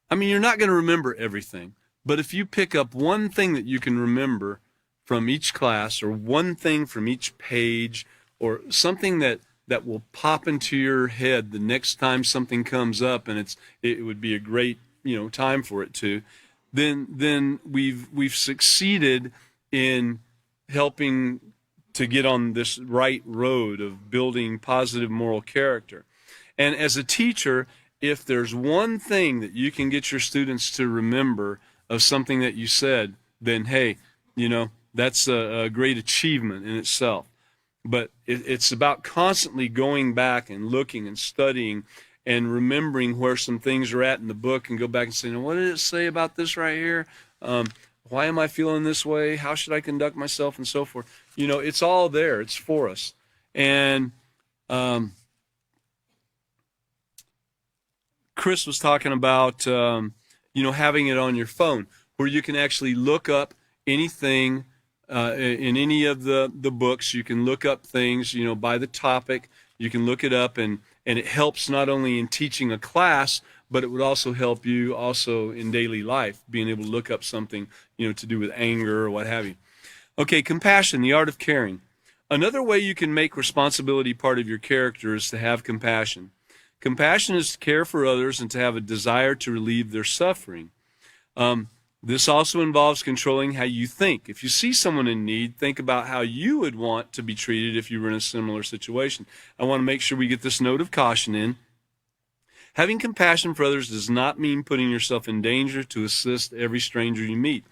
I mean, you're not going to remember everything, but if you pick up one thing that you can remember from each class, or one thing from each page, or something that will pop into your head the next time something comes up, and it would be a great time for it to, then we've succeeded in helping to get on this right road of building positive moral character. And as a teacher, if there's one thing that you can get your students to remember of something that you said, then hey, that's a great achievement in itself. But it's about constantly going back and looking and studying and remembering where some things are at in the book, and go back and say, now, what did it say about this right here? Why am I feeling this way? How should I conduct myself, and so forth? It's all there. It's for us. And Chris was talking about, having it on your phone where you can actually look up anything in any of the books. You can look up things, by the topic. You can look it up, and it helps not only in teaching a class, but it would also help you also in daily life, being able to look up something, to do with anger or what have you. Okay, compassion, the art of caring. Another way you can make responsibility part of your character is to have compassion. Compassion is to care for others and to have a desire to relieve their suffering. This also involves controlling how you think. If you see someone in need, think about how you would want to be treated if you were in a similar situation. I want to make sure we get this note of caution in. Having compassion for others does not mean putting yourself in danger to assist every stranger you meet,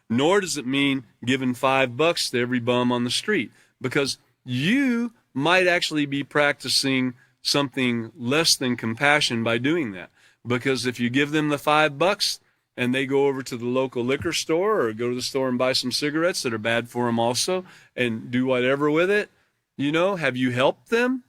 nor does it mean giving $5 to every bum on the street, because you might actually be practicing something less than compassion by doing that. Because if you give them the $5 and they go over to the local liquor store or go to the store and buy some cigarettes that are bad for them also and do whatever with it, have you helped them?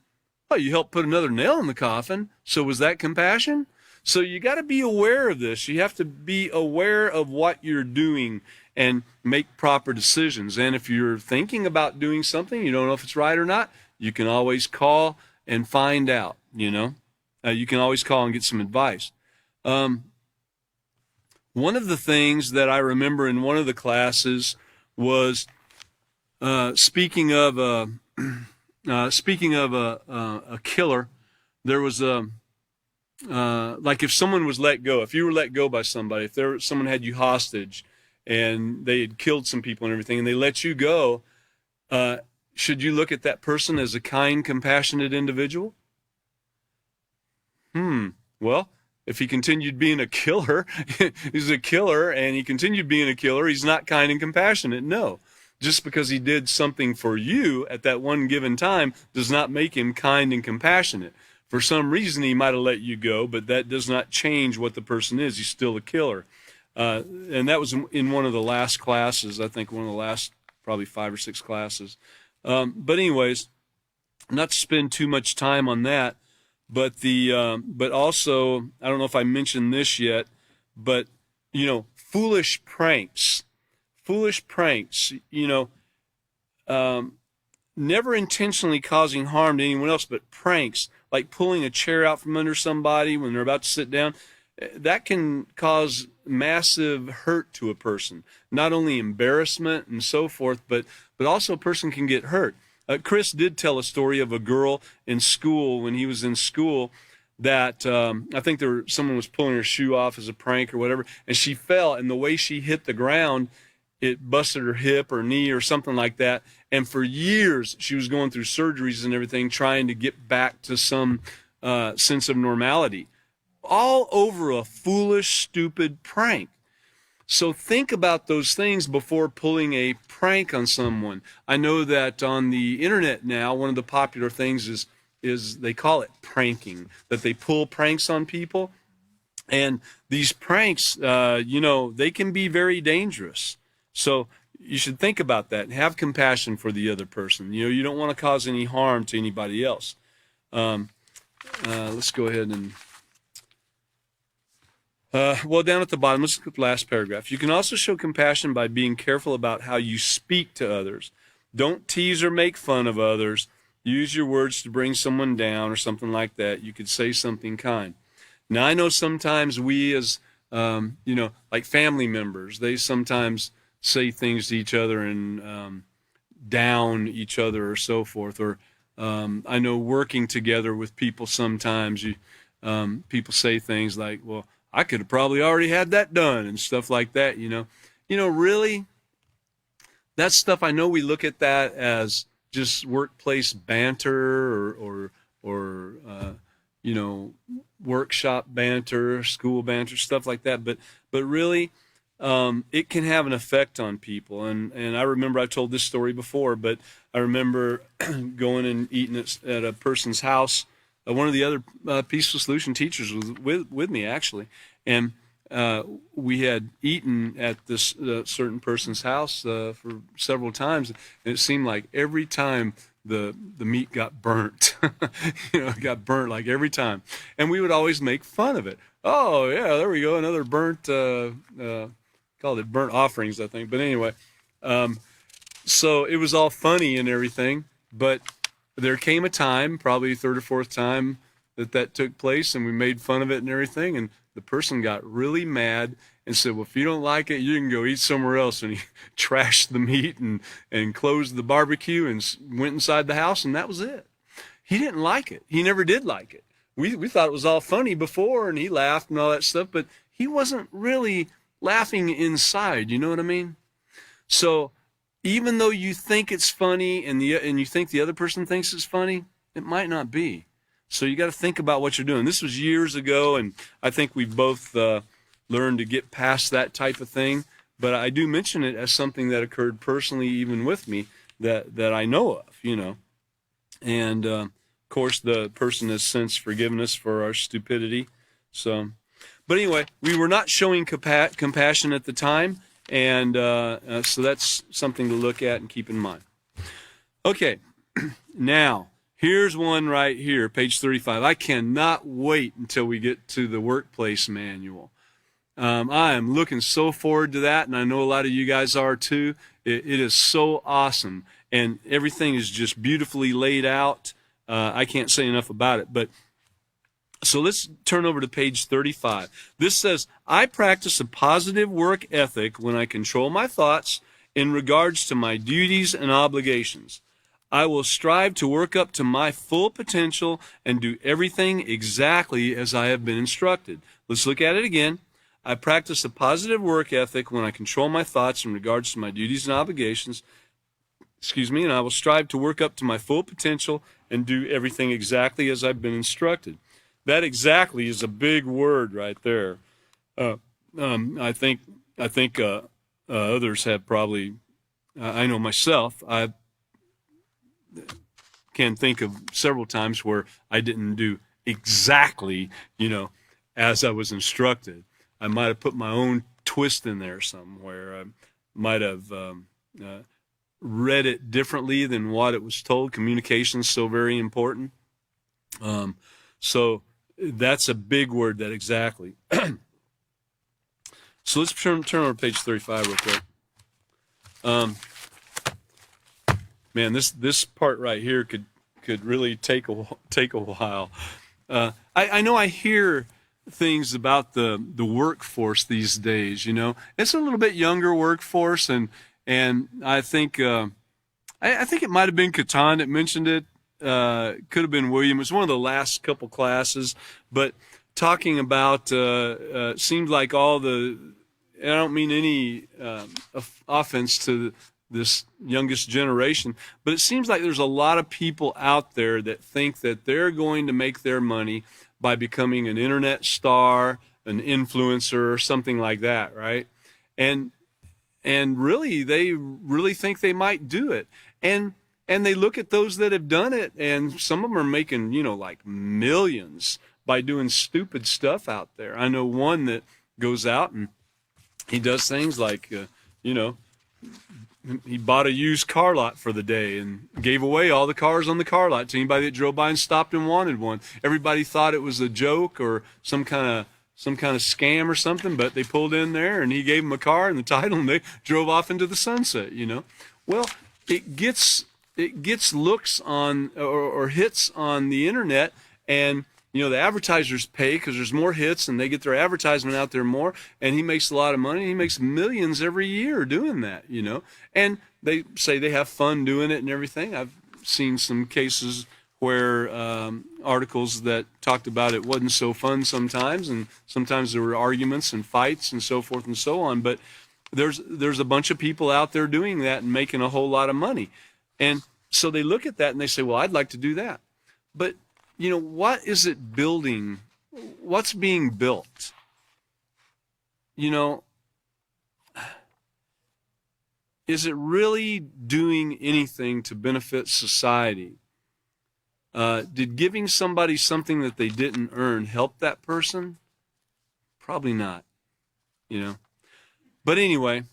Oh, you helped put another nail in the coffin. So was that compassion? So you got to be aware of this. You have to be aware of what you're doing and make proper decisions. And if you're thinking about doing something, you don't know if it's right or not, you can always call and find out, you can always call and get some advice. One of the things that I remember in one of the classes was speaking of a killer. There was like if someone was let go, if you were let go by somebody, if someone had you hostage and they had killed some people and everything, and they let you go, should you look at that person as a kind, compassionate individual? Well, if he continued being a killer, he's a killer, and he continued being a killer, he's not kind and compassionate. No. Just because he did something for you at that one given time does not make him kind and compassionate. For some reason, he might have let you go, but that does not change what the person is. He's still a killer. And that was in one of the last classes, I think one of the last probably 5 or 6 classes. But anyways, not to spend too much time on that, but also, I don't know if I mentioned this yet, but, foolish pranks, never intentionally causing harm to anyone else, but pranks, like pulling a chair out from under somebody when they're about to sit down, that can cause massive hurt to a person. Not only embarrassment and so forth, but also a person can get hurt. Chris did tell a story of a girl in school, when he was in school, that I think someone was pulling her shoe off as a prank or whatever, and she fell, and the way she hit the ground, it busted her hip or knee or something like that. And for years, she was going through surgeries and everything, trying to get back to some sense of normality. All over a foolish, stupid prank. So think about those things before pulling a prank on someone. I know that on the internet now, one of the popular things is they call it pranking, that they pull pranks on people. And these pranks, they can be very dangerous. So you should think about that and have compassion for the other person. You don't want to cause any harm to anybody else. Let's go ahead and... down at the bottom, let's look at the last paragraph. You can also show compassion by being careful about how you speak to others. Don't tease or make fun of others. Use your words to bring someone down or something like that. You could say something kind. Now, I know sometimes we as, like family members, they sometimes say things to each other and down each other or so forth. Or I know working together with people sometimes, people say things like, well, I could have probably already had that done and stuff like that, really, that stuff, I know we look at that as just workplace banter or workshop banter, school banter, stuff like that. But really, it can have an effect on people. And I remember I told this story before, but I remember going and eating at a person's house. One of the other Peaceful Solution teachers was with me, actually. And we had eaten at this certain person's house for several times. And it seemed like every time the meat got burnt. It got burnt like every time. And we would always make fun of it. Oh, yeah, there we go, another burnt, called it burnt offerings, I think. But anyway, so it was all funny and everything. But there came a time, probably third or fourth time, that took place, and we made fun of it and everything, and the person got really mad and said, well, if you don't like it, you can go eat somewhere else. And he trashed the meat and closed the barbecue and went inside the house, and that was it. He didn't like it. He never did like it. We thought it was all funny before, and he laughed and all that stuff, but he wasn't really laughing inside. You know what I mean? So even though you think it's funny and you think the other person thinks it's funny, it might not be. So you got to think about what you're doing. This was years ago, and I think we've both learned to get past that type of thing. But I do mention it as something that occurred personally, even with me, that I know of, you know. And of course, the person has since forgiven us for our stupidity. So, but anyway, we were not showing compassion at the time, and so that's something to look at and keep in mind. Okay, now here's one right here, page 35. I cannot wait until we get to the workplace manual. I am looking so forward to that, and I know a lot of you guys are too. It is so awesome, and everything is just beautifully laid out. I can't say enough about it. But so let's turn over to page 35. This says, I practice a positive work ethic when I control my thoughts in regards to my duties and obligations. I will strive to work up to my full potential and do everything exactly as I have been instructed. Let's look at it again. I practice a positive work ethic when I control my thoughts in regards to my duties and obligations. And I will strive to work up to my full potential and do everything exactly as I've been instructed. That exactly is a big word right there. I think others have probably. I know myself. I can think of several times where I didn't do exactly, as I was instructed. I might have put my own twist in there somewhere. I might have read it differently than what it was told. Communication is so very important. So that's a big word, that exactly. So let's turn over to page 35 real quick. Man, this part right here could really take a while. I know I hear things about the workforce these days. It's a little bit younger workforce, and I think I think it might have been Catan that mentioned it. Could have been William. It was one of the last couple classes, but talking about seemed like all the. I don't mean any offense to this youngest generation, but it seems like there's a lot of people out there that think that they're going to make their money by becoming an internet star, an influencer, or something like that, right? And really, they really think they might do it. And they look at those that have done it, and some of them are making, like millions by doing stupid stuff out there. I know one that goes out and he does things like, he bought a used car lot for the day and gave away all the cars on the car lot to anybody that drove by and stopped and wanted one. Everybody thought it was a joke or some kind of scam or something, but they pulled in there and he gave them a car and the title, and they drove off into the sunset. Well, it gets looks on or hits on the internet, and the advertisers pay because there's more hits and they get their advertisement out there more, and he makes a lot of money. He makes millions every year doing that, and they say they have fun doing it and everything. I've seen some cases where articles that talked about it wasn't so fun sometimes, and sometimes there were arguments and fights and so forth and so on. But there's a bunch of people out there doing that and making a whole lot of money. And so they look at that and they say, well, I'd like to do that. But, what is it building? What's being built? Is it really doing anything to benefit society? Did giving somebody something that they didn't earn help that person? Probably not, But anyway,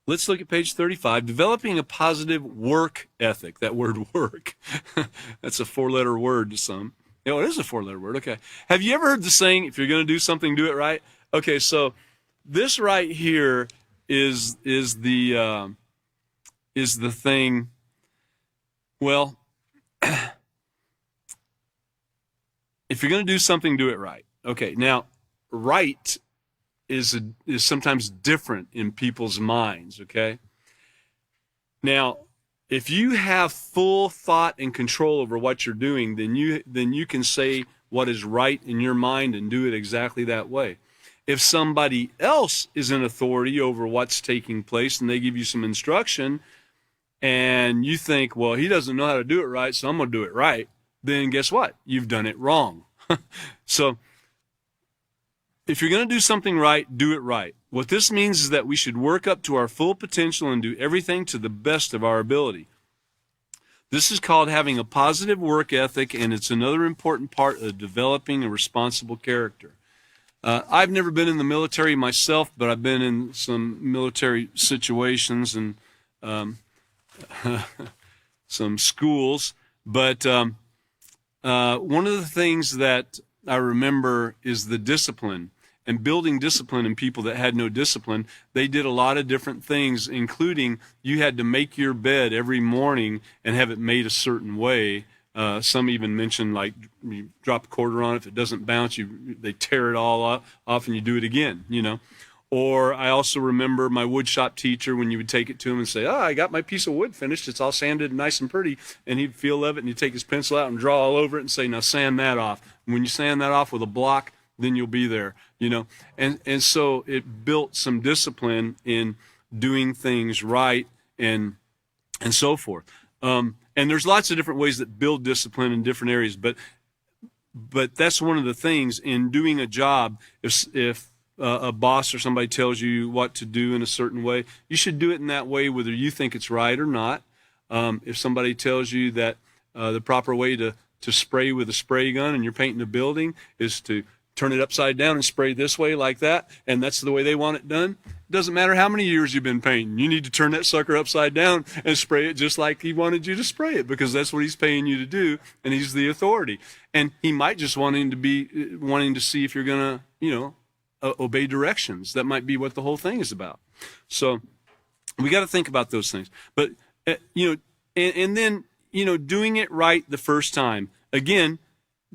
let's look at page 35. Developing a positive work ethic. That word work. That's a four-letter word to some. It is a four-letter word. Okay. Have you ever heard the saying, if you're going to do something, do it right? Okay, so this right here is the thing. Well, if you're going to do something, do it right. Okay, now, right is sometimes different in people's minds, okay? Now, if you have full thought and control over what you're doing, then you can say what is right in your mind and do it exactly that way. If somebody else is in authority over what's taking place and they give you some instruction and you think, well, he doesn't know how to do it right, so I'm going to do it right, then guess what? You've done it wrong. So if you're going to do something right, do it right. What this means is that we should work up to our full potential and do everything to the best of our ability. This is called having a positive work ethic, and it's another important part of developing a responsible character. I've never been in the military myself, but I've been in some military situations and some schools. But one of the things that I remember is the discipline. And building discipline in people that had no discipline, they did a lot of different things, including you had to make your bed every morning and have it made a certain way. Some even mentioned, like, you drop a quarter on it, if it doesn't bounce, they tear it all off and you do it again, you know. Or I also remember my wood shop teacher, when you would take it to him and say, I got my piece of wood finished, it's all sanded and nice and pretty, and he'd feel of it and he'd take his pencil out and draw all over it and say, now sand that off. And when you sand that off with a block, then you'll be there, you know. And so it built some discipline in doing things right and so forth. And there's lots of different ways that build discipline in different areas, but that's one of the things in doing a job. If a boss or somebody tells you what to do in a certain way, you should do it in that way, whether you think it's right or not. If somebody tells you that the proper way to spray with a spray gun and you're painting a building is to turn it upside down and spray this way like that, and that's the way they want it done, it doesn't matter how many years you've been painting. You need to turn that sucker upside down and spray it just like he wanted you to spray it, because that's what he's paying you to do, and he's the authority. And he might just wanting to see if you're going to, obey directions. That might be what the whole thing is about. So we got to think about those things. But, and then, doing it right the first time. Again,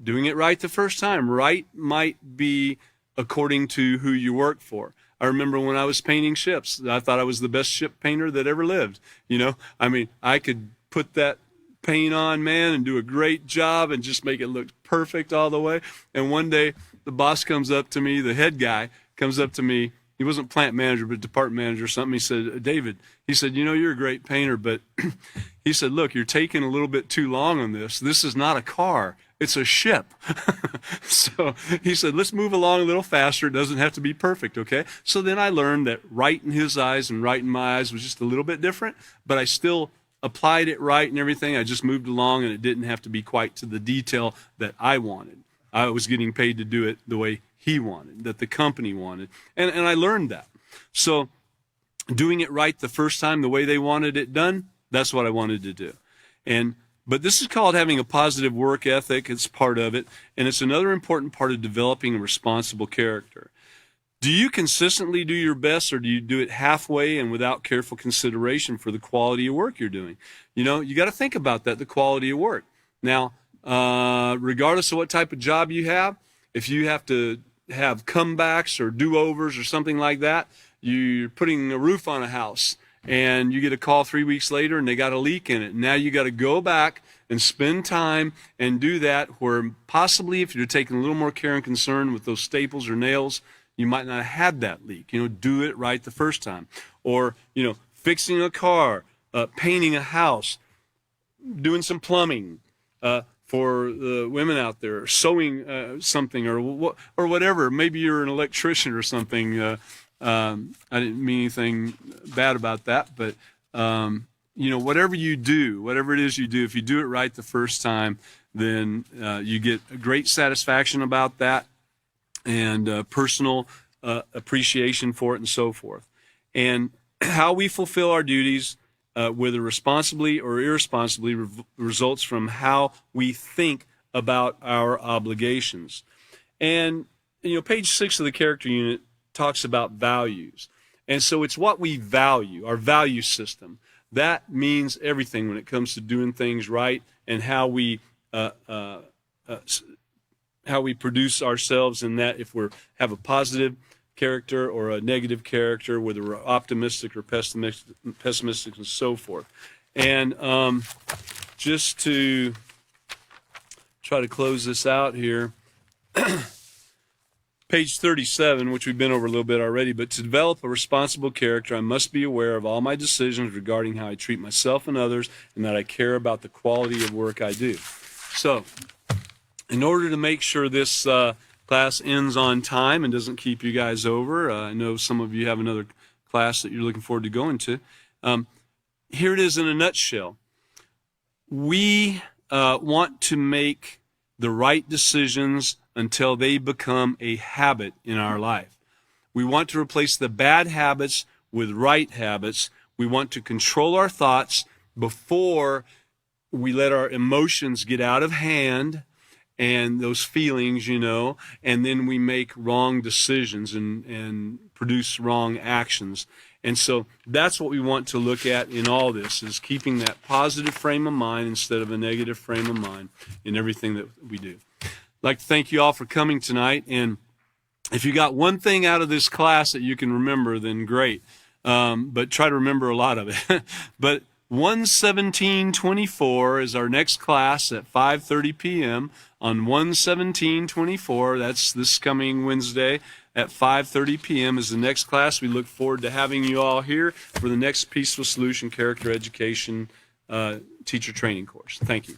doing it right the first time. Right might be according to who you work for. I remember when I was painting ships, I thought I was the best ship painter that ever lived. I could put that paint on, man, and do a great job and just make it look perfect all the way. And one day the boss comes up to me, the head guy comes up to me. He wasn't plant manager, but department manager or something. He said, David, he said, you're a great painter, but he said, look, you're taking a little bit too long on this. This is not a car. It's a ship. So he said, let's move along a little faster. It doesn't have to be perfect, okay? So then I learned that right in his eyes and right in my eyes was just a little bit different, but I still applied it right and everything. I just moved along, and it didn't have to be quite to the detail that I wanted. I was getting paid to do it the way he wanted, that the company wanted. And I learned that. So doing it right the first time, the way they wanted it done, that's what I wanted to do. But this is called having a positive work ethic. It's part of it. And it's another important part of developing a responsible character. Do you consistently do your best, or do you do it halfway and without careful consideration for the quality of work you're doing? You got to think about that, the quality of work. Now, regardless of what type of job you have, if you have to have comebacks or do-overs or something like that, you're putting a roof on a house and you get a call 3 weeks later and they got a leak in it. Now you got to go back and spend time and do that, where possibly if you're taking a little more care and concern with those staples or nails, you might not have had that leak. Do it right the first time. Or, fixing a car, painting a house, doing some plumbing, for the women out there, sewing something or whatever. Maybe you're an electrician or something. I didn't mean anything bad about that, but whatever you do, whatever it is you do, if you do it right the first time, then you get a great satisfaction about that, and personal appreciation for it, and so forth. And how we fulfill our duties, whether responsibly or irresponsibly, results from how we think about our obligations. And, page 6 of the character unit talks about values. And so it's what we value, our value system. That means everything when it comes to doing things right, and how we produce ourselves in that, if we have a positive character or a negative character, whether we're optimistic or pessimistic and so forth. And just to try to close this out here, Page 37, which we've been over a little bit already, but to develop a responsible character, I must be aware of all my decisions regarding how I treat myself and others, and that I care about the quality of work I do. So, in order to make sure this class ends on time and doesn't keep you guys over, I know some of you have another class that you're looking forward to going to. Here it is in a nutshell. We want to make the right decisions until they become a habit in our life. We want to replace the bad habits with right habits. We want to control our thoughts before we let our emotions get out of hand and those feelings, and then we make wrong decisions and produce wrong actions. And so that's what we want to look at in all this, is keeping that positive frame of mind instead of a negative frame of mind in everything that we do. I'd like to thank you all for coming tonight. And if you got one thing out of this class that you can remember, then great. But try to remember a lot of it. But 1/17/24 is our next class at 5:30 p.m. on 1/17/24. That's this coming Wednesday at 5:30 p.m. is the next class. We look forward to having you all here for the next Peaceful Solution Character Education Teacher Training course. Thank you.